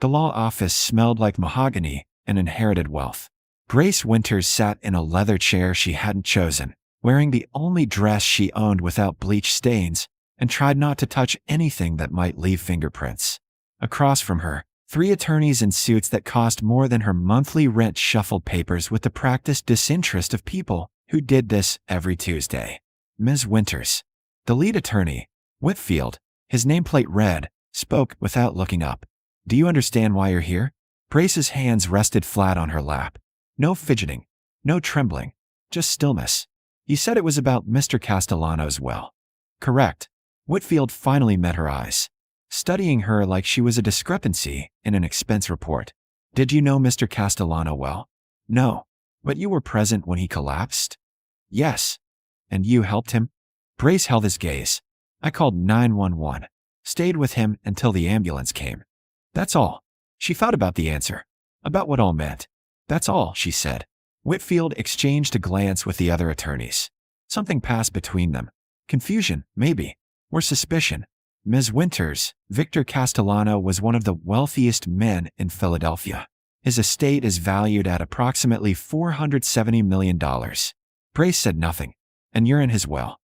The law office smelled like mahogany and inherited wealth. Grace Winters sat in a leather chair she hadn't chosen, wearing the only dress she owned without bleach stains, and tried not to touch anything that might leave fingerprints. Across from her, 3 attorneys in suits that cost more than her monthly rent shuffled papers with the practiced disinterest of people who did this every Tuesday. Ms. Winters, the lead attorney, Whitfield, his nameplate read, spoke without looking up. Do you understand why you're here? Grace's hands rested flat on her lap. No fidgeting, no trembling, just stillness. You said it was about Mr. Castellano's will. Correct. Whitfield finally met her eyes, studying her like she was a discrepancy in an expense report. Did you know Mr. Castellano well? No. But you were present when he collapsed? Yes. And you helped him? Grace held his gaze. I called 911. Stayed with him until the ambulance came. That's all. She thought about the answer, about what all meant. That's all, she said. Whitfield exchanged a glance with the other attorneys. Something passed between them. Confusion, maybe, or suspicion. Ms. Winters, Victor Castellano was one of the wealthiest men in Philadelphia. His estate is valued at approximately $470 million. Grace said nothing. And you're in his will.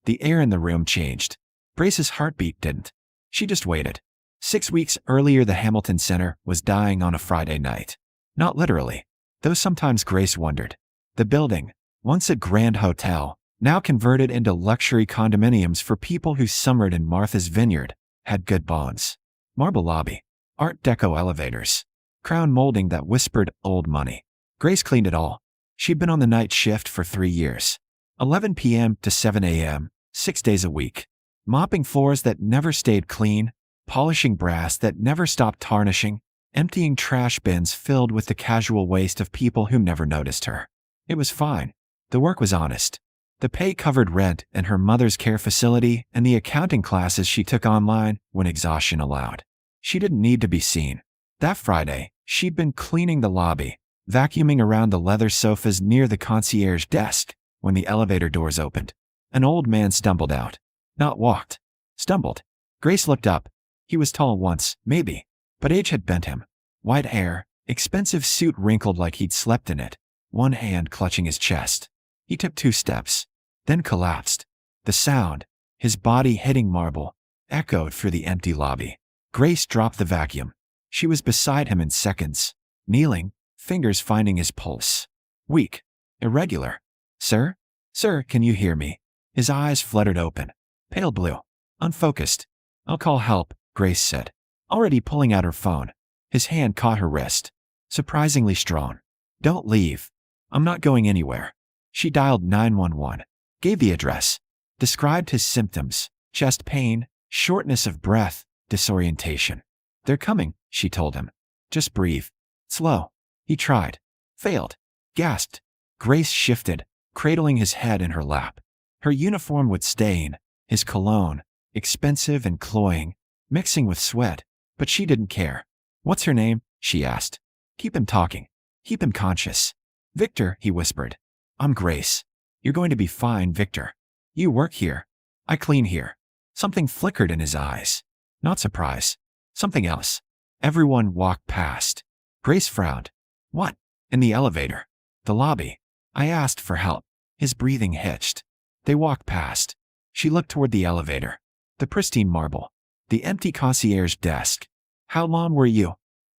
The air in the room changed. Grace's heartbeat didn't. She just waited. 6 weeks earlier, the Hamilton Center was dying on a Friday night. Not literally, though sometimes Grace wondered. The building, once a grand hotel, now converted into luxury condominiums for people who summered in Martha's Vineyard, had good bones. Marble lobby, Art Deco elevators, crown molding that whispered old money. Grace cleaned it all. She'd been on the night shift for 3 years. 11 p.m. to 7 a.m., 6 days a week. Mopping floors that never stayed clean, polishing brass that never stopped tarnishing, emptying trash bins filled with the casual waste of people who never noticed her. It was fine. The work was honest. The pay covered rent and her mother's care facility and the accounting classes she took online when exhaustion allowed. She didn't need to be seen. That Friday, she'd been cleaning the lobby, vacuuming around the leather sofas near the concierge desk, when the elevator doors opened. An old man stumbled out. Not walked. Stumbled. Grace looked up. He was tall once, maybe, but age had bent him. White hair, expensive suit wrinkled like he'd slept in it, one hand clutching his chest. He took 2 steps, then collapsed. The sound, his body hitting marble, echoed through the empty lobby. Grace dropped the vacuum. She was beside him in seconds, kneeling, fingers finding his pulse. Weak. Irregular. Sir? Sir, can you hear me? His eyes fluttered open. Pale blue. Unfocused. I'll call help, Grace said, already pulling out her phone. His hand caught her wrist. Surprisingly strong. Don't leave. I'm not going anywhere. She dialed 911, gave the address, described his symptoms, chest pain, shortness of breath, disorientation. They're coming, she told him. Just breathe. Slow. He tried. Failed. Gasped. Grace shifted, cradling his head in her lap. Her uniform would stain, his cologne, expensive and cloying, mixing with sweat, but she didn't care. What's her name? She asked. Keep him talking. Keep him conscious. Victor, he whispered. I'm Grace. You're going to be fine, Victor. You work here. I clean here. Something flickered in his eyes. Not surprise. Something else. Everyone walked past. Grace frowned. What? In the elevator. The lobby. I asked for help. His breathing hitched. They walked past. She looked toward the elevator. The pristine marble. The empty concierge desk. How long were you?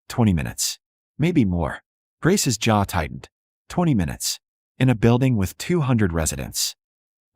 20 minutes. Maybe more. Grace's jaw tightened. 20 minutes. In a building with 200 residents.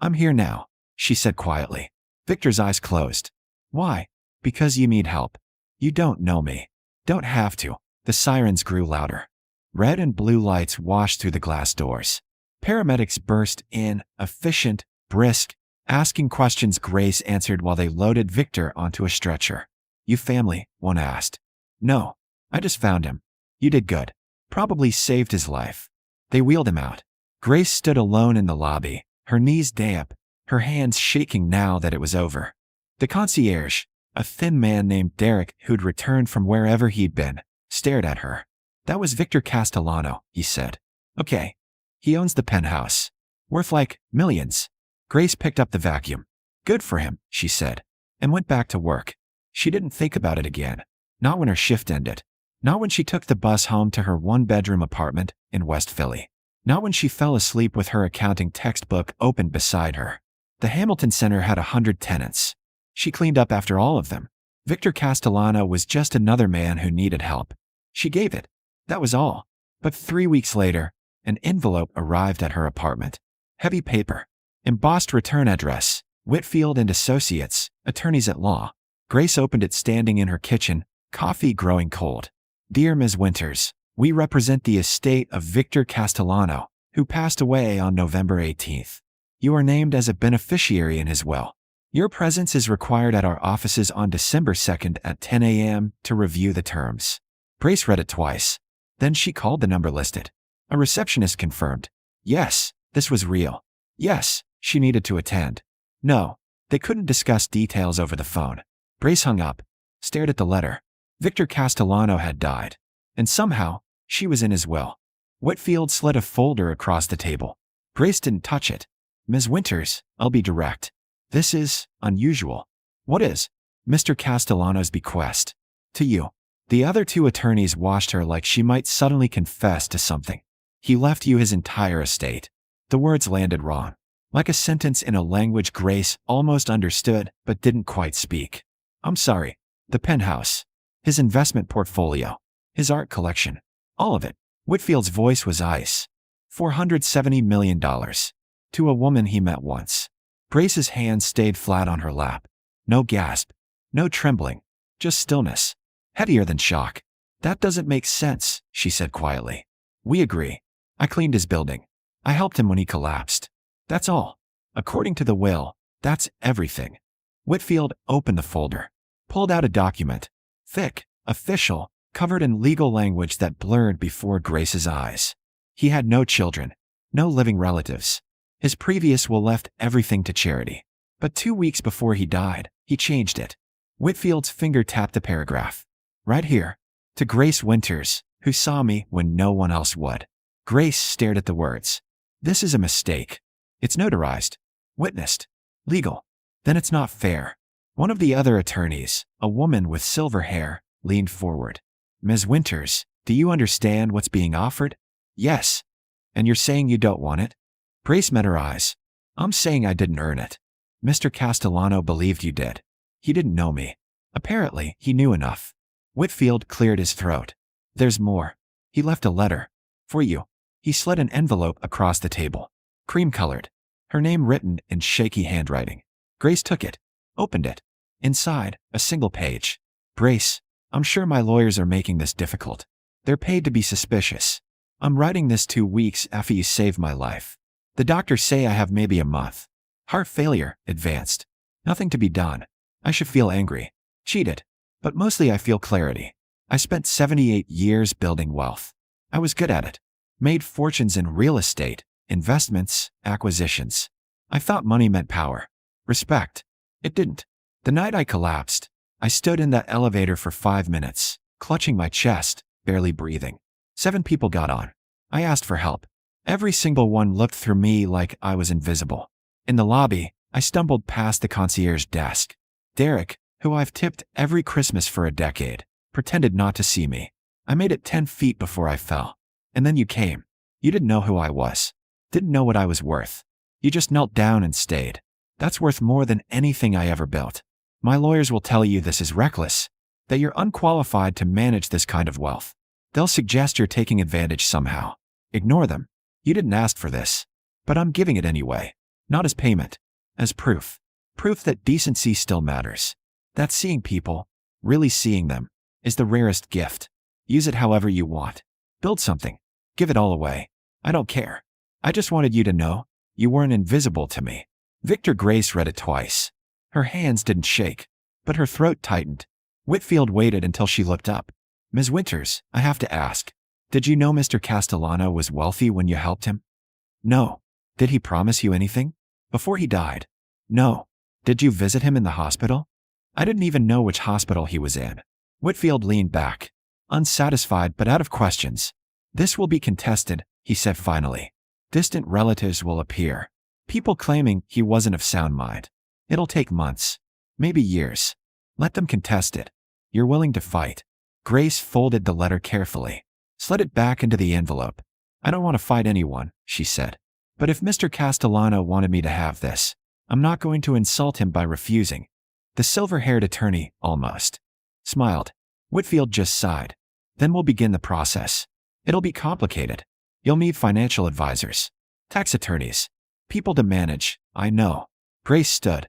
I'm here now, she said quietly. Victor's eyes closed. Why? Because you need help. You don't know me. Don't have to. The sirens grew louder. Red and blue lights washed through the glass doors. Paramedics burst in, efficient, brisk, asking questions Grace answered while they loaded Victor onto a stretcher. You family? One asked. No. I just found him. You did good. Probably saved his life. They wheeled him out. Grace stood alone in the lobby, her knees damp, her hands shaking now that it was over. The concierge, a thin man named Derek who'd returned from wherever he'd been, stared at her. That was Victor Castellano, he said. Okay. He owns the penthouse. Worth like millions. Grace picked up the vacuum. Good for him, she said, and went back to work. She didn't think about it again. Not when her shift ended. Not when she took the bus home to her one-bedroom apartment in West Philly. Not when she fell asleep with her accounting textbook open beside her. The Hamilton Center had 100 tenants. She cleaned up after all of them. Victor Castellano was just another man who needed help. She gave it. That was all. But 3 weeks later, an envelope arrived at her apartment. Heavy paper. Embossed return address. Whitfield and Associates, attorneys at law. Grace opened it standing in her kitchen, coffee growing cold. Dear Ms. Winters, we represent the estate of Victor Castellano, who passed away on November 18th. You are named as a beneficiary in his will. Your presence is required at our offices on December 2nd at 10 a.m. to review the terms. Grace read it twice. Then she called the number listed. A receptionist confirmed. Yes, this was real. Yes, she needed to attend. No, they couldn't discuss details over the phone. Grace hung up, stared at the letter. Victor Castellano had died. And somehow, she was in his will. Whitfield slid a folder across the table. Grace didn't touch it. Ms. Winters, I'll be direct. This is unusual. What is? Mr. Castellano's bequest. To you. The other two attorneys watched her like she might suddenly confess to something. He left you his entire estate. The words landed wrong. Like a sentence in a language Grace almost understood but didn't quite speak. I'm sorry. The penthouse. His investment portfolio. His art collection. All of it. Whitfield's voice was ice. $470 million. To a woman he met once. Grace's hands stayed flat on her lap. No gasp. No trembling. Just stillness. Heavier than shock. That doesn't make sense, she said quietly. We agree. I cleaned his building. I helped him when he collapsed. That's all. According to the will, that's everything. Whitfield opened the folder. Pulled out a document. Thick, official, covered in legal language that blurred before Grace's eyes. He had no children. No living relatives. His previous will left everything to charity. But 2 weeks before he died, he changed it. Whitfield's finger tapped the paragraph. Right here. To Grace Winters, who saw me when no one else would. Grace stared at the words. This is a mistake. It's notarized. Witnessed. Legal. Then it's not fair. One of the other attorneys, a woman with silver hair, leaned forward. Ms. Winters, do you understand what's being offered? Yes. And you're saying you don't want it? Grace met her eyes. I'm saying I didn't earn it. Mr. Castellano believed you did. He didn't know me. Apparently, he knew enough. Whitfield cleared his throat. There's more. He left a letter. For you. He slid an envelope across the table. Cream-colored. Her name written in shaky handwriting. Grace took it. Opened it. Inside, a single page. Grace, I'm sure my lawyers are making this difficult. They're paid to be suspicious. I'm writing this 2 weeks after you saved my life. The doctors say I have maybe a month. Heart failure, advanced. Nothing to be done. I should feel angry. Cheated. But mostly I feel clarity. I spent 78 years building wealth. I was good at it. Made fortunes in real estate, investments, acquisitions. I thought money meant power. Respect. It didn't. The night I collapsed, I stood in that elevator for 5 minutes, clutching my chest, barely breathing. 7 people got on. I asked for help. Every single one looked through me like I was invisible. In the lobby, I stumbled past the concierge desk. Derek, who I've tipped every Christmas for a decade, pretended not to see me. I made it 10 feet before I fell. And then you came. You didn't know who I was. Didn't know what I was worth. You just knelt down and stayed. That's worth more than anything I ever built. My lawyers will tell you this is reckless, that you're unqualified to manage this kind of wealth. They'll suggest you're taking advantage somehow. Ignore them. You didn't ask for this. But I'm giving it anyway. Not as payment. As proof. Proof that decency still matters. That seeing people, really seeing them, is the rarest gift. Use it however you want. Build something. Give it all away. I don't care. I just wanted you to know, you weren't invisible to me. Victor. Grace read it twice. Her hands didn't shake, but her throat tightened. Whitfield waited until she looked up. Ms. Winters, I have to ask. Did you know Mr. Castellano was wealthy when you helped him? No. Did he promise you anything? Before he died? No. Did you visit him in the hospital? I didn't even know which hospital he was in. Whitfield leaned back, unsatisfied but out of questions. This will be contested, he said finally. Distant relatives will appear. People claiming he wasn't of sound mind. It'll take months. Maybe years. Let them contest it. You're willing to fight. Grace folded the letter carefully, slid it back into the envelope. I don't want to fight anyone, she said. But if Mr. Castellano wanted me to have this, I'm not going to insult him by refusing. The silver-haired attorney almost smiled. Whitfield just sighed. Then we'll begin the process. It'll be complicated. You'll need financial advisors, tax attorneys, people to manage, I know. Grace stood.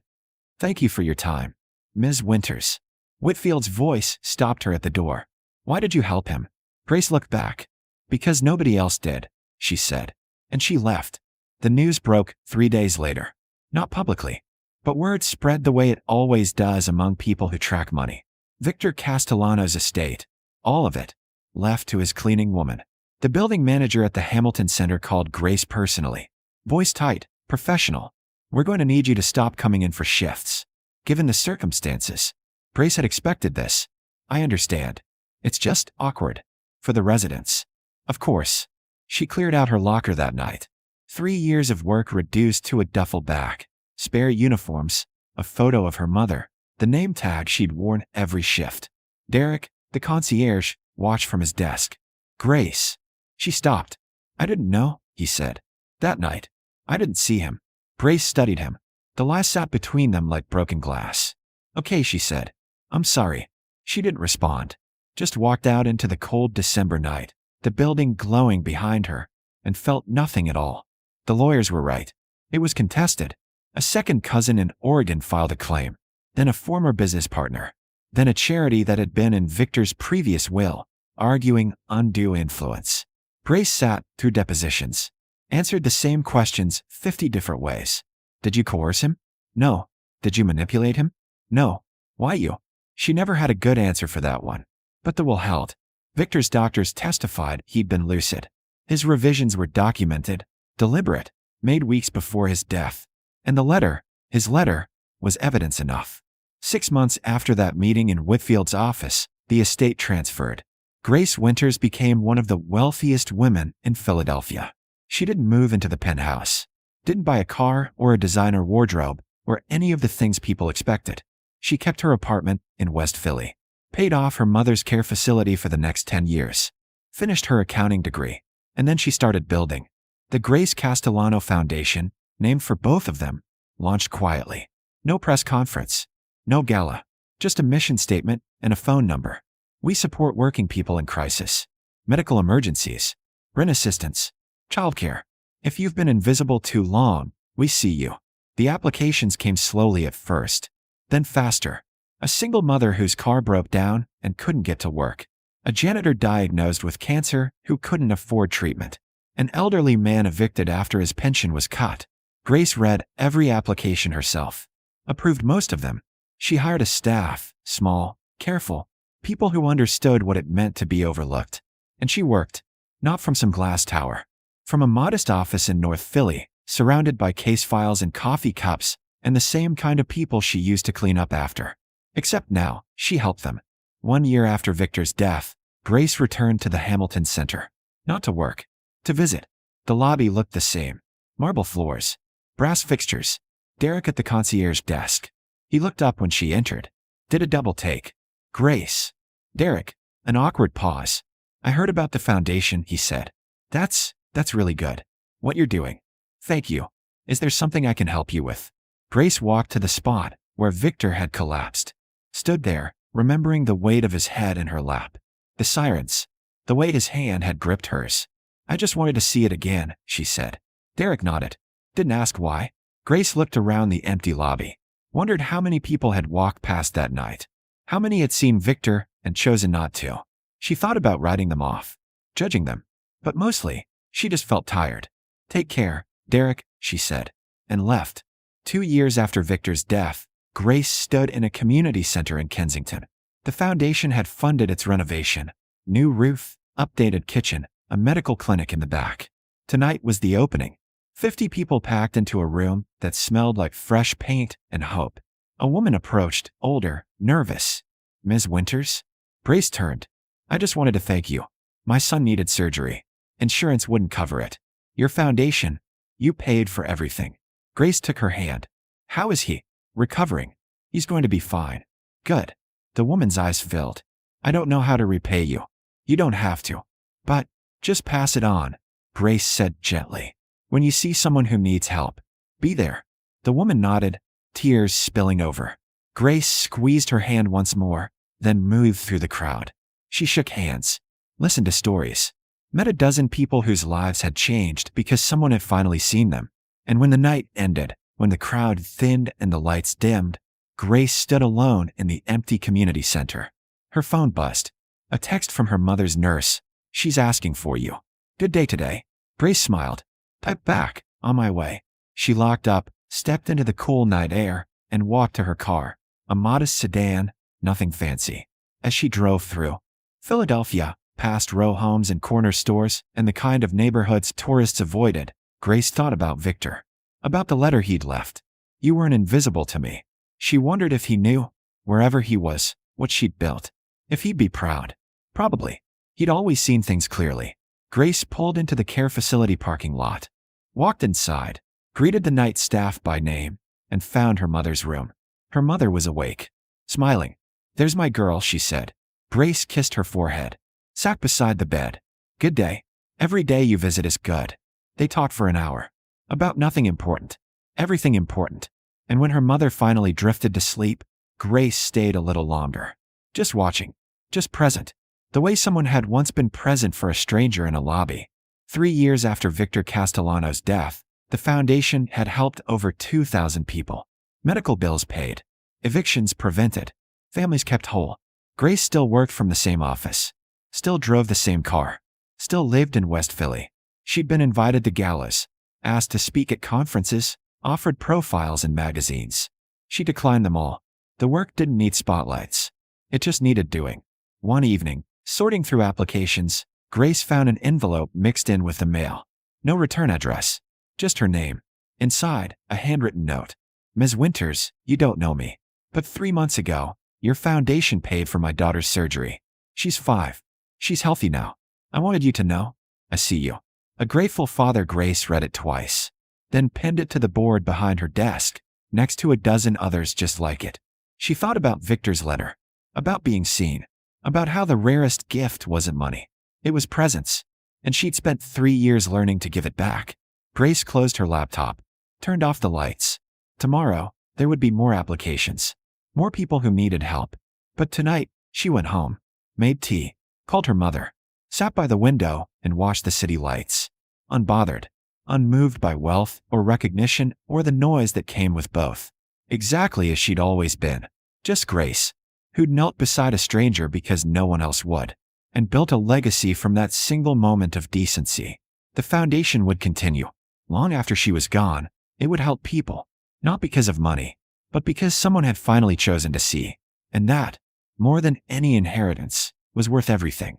Thank you for your time, Ms. Winters. Whitfield's voice stopped her at the door. Why did you help him? Grace looked back. Because nobody else did, she said. And she left. The news broke 3 days later. Not publicly, but word spread the way it always does among people who track money. Victor Castellano's estate, all of it, left to his cleaning woman. The building manager at the Hamilton Center called Grace personally. Voice tight, professional. We're going to need you to stop coming in for shifts. Given the circumstances, Grace had expected this. I understand. It's just awkward. For the residents. Of course. She cleared out her locker that night. 3 years of work reduced to a duffel bag. Spare uniforms, a photo of her mother, the name tag she'd worn every shift. Derek, the concierge, watched from his desk. Grace. She stopped. I didn't know, he said. That night, I didn't see him. Grace studied him. The lies sat between them like broken glass. Okay, she said. I'm sorry. She didn't respond. Just walked out into the cold December night, the building glowing behind her, and felt nothing at all. The lawyers were right. It was contested. A second cousin in Oregon filed a claim, then a former business partner, then a charity that had been in Victor's previous will, arguing undue influence. Grace sat through depositions, answered the same questions 50 different ways. Did you coerce him? No. Did you manipulate him? No. Why you? She never had a good answer for that one. But the will held. Victor's doctors testified he'd been lucid. His revisions were documented, deliberate, made weeks before his death. And the letter, his letter, was evidence enough. 6 months after that meeting in Whitfield's office, the estate transferred. Grace Winters became one of the wealthiest women in Philadelphia. She didn't move into the penthouse, didn't buy a car or a designer wardrobe or any of the things people expected. She kept her apartment in West Philly, paid off her mother's care facility for the next 10 years, finished her accounting degree, and then she started building. The Grace Castellano Foundation, named for both of them, launched quietly. No press conference, no gala, just a mission statement and a phone number. We support working people in crisis, medical emergencies, rent assistance, childcare. If you've been invisible too long, we see you. The applications came slowly at first, then faster. A single mother whose car broke down and couldn't get to work. A janitor diagnosed with cancer who couldn't afford treatment. An elderly man evicted after his pension was cut. Grace read every application herself, approved most of them. She hired a staff, small, careful, people who understood what it meant to be overlooked. And she worked, not from some glass tower, from a modest office in North Philly, surrounded by case files and coffee cups, and the same kind of people she used to clean up after. Except now, she helped them. 1 year after Victor's death, Grace returned to the Hamilton Center. Not to work, to visit. The lobby looked the same. Marble floors, brass fixtures, Derek at the concierge desk. He looked up when she entered. Did a double take. Grace. Derek. An awkward pause. I heard about the foundation, he said. That's really good. What you're doing. Thank you. Is there something I can help you with? Grace walked to the spot where Victor had collapsed. Stood there, remembering the weight of his head in her lap. The sirens. The way his hand had gripped hers. I just wanted to see it again, she said. Derek nodded. Didn't ask why. Grace looked around the empty lobby. Wondered how many people had walked past that night. How many had seen Victor and chosen not to. She thought about writing them off, judging them. But mostly, she just felt tired. Take care, Derek, she said, and left. 2 years after Victor's death, Grace stood in a community center in Kensington. The foundation had funded its renovation. New roof, updated kitchen, a medical clinic in the back. Tonight was the opening. 50 people packed into a room that smelled like fresh paint and hope. A woman approached, older, nervous. Ms. Winters? Grace turned. I just wanted to thank you. My son needed surgery. Insurance wouldn't cover it. Your foundation, you paid for everything. Grace took her hand. How is he? Recovering. He's going to be fine. Good. The woman's eyes filled. I don't know how to repay you. You don't have to. But just pass it on, Grace said gently. When you see someone who needs help, be there. The woman nodded, tears spilling over. Grace squeezed her hand once more, then moved through the crowd. She shook hands, listened to stories, met a dozen people whose lives had changed because someone had finally seen them. And when the night ended, when the crowd thinned and the lights dimmed, Grace stood alone in the empty community center. Her phone buzzed. A text from her mother's nurse. She's asking for you. Good day today. Grace smiled. Type back. On my way. She locked up, stepped into the cool night air, and walked to her car. A modest sedan, nothing fancy. As she drove through Philadelphia, past row homes and corner stores, and the kind of neighborhoods tourists avoided, Grace thought about Victor. About the letter he'd left. You weren't invisible to me. She wondered if he knew, wherever he was, what she'd built. If he'd be proud. Probably. He'd always seen things clearly. Grace pulled into the care facility parking lot, walked inside, greeted the night staff by name, and found her mother's room. Her mother was awake, smiling. There's my girl, she said. Grace kissed her forehead, sat beside the bed. Good day. Every day you visit is good. They talked for an hour. About nothing important. Everything important. And when her mother finally drifted to sleep, Grace stayed a little longer. Just watching. Just present. The way someone had once been present for a stranger in a lobby. 3 years after Victor Castellano's death, the foundation had helped over 2,000 people. Medical bills paid. Evictions prevented. Families kept whole. Grace still worked from the same office. Still drove the same car. Still lived in West Philly. She'd been invited to galas, asked to speak at conferences, offered profiles in magazines. She declined them all. The work didn't need spotlights. It just needed doing. One evening, sorting through applications, Grace found an envelope mixed in with the mail. No return address. Just her name. Inside, a handwritten note. Ms. Winters, you don't know me. But 3 months ago, your foundation paid for my daughter's surgery. She's 5. She's healthy now. I wanted you to know. I see you. A grateful father. Grace read it twice, then pinned it to the board behind her desk, next to a dozen others just like it. She thought about Victor's letter, about being seen, about how the rarest gift wasn't money. It was presence, and she'd spent 3 years learning to give it back. Grace closed her laptop, turned off the lights. Tomorrow, there would be more applications, more people who needed help. But tonight, she went home, made tea, called her mother, sat by the window and watched the city lights. Unbothered, unmoved by wealth or recognition or the noise that came with both. Exactly as she'd always been. Just Grace, who'd knelt beside a stranger because no one else would, and built a legacy from that single moment of decency. The foundation would continue. Long after she was gone, it would help people, not because of money, but because someone had finally chosen to see. And that, more than any inheritance, was worth everything.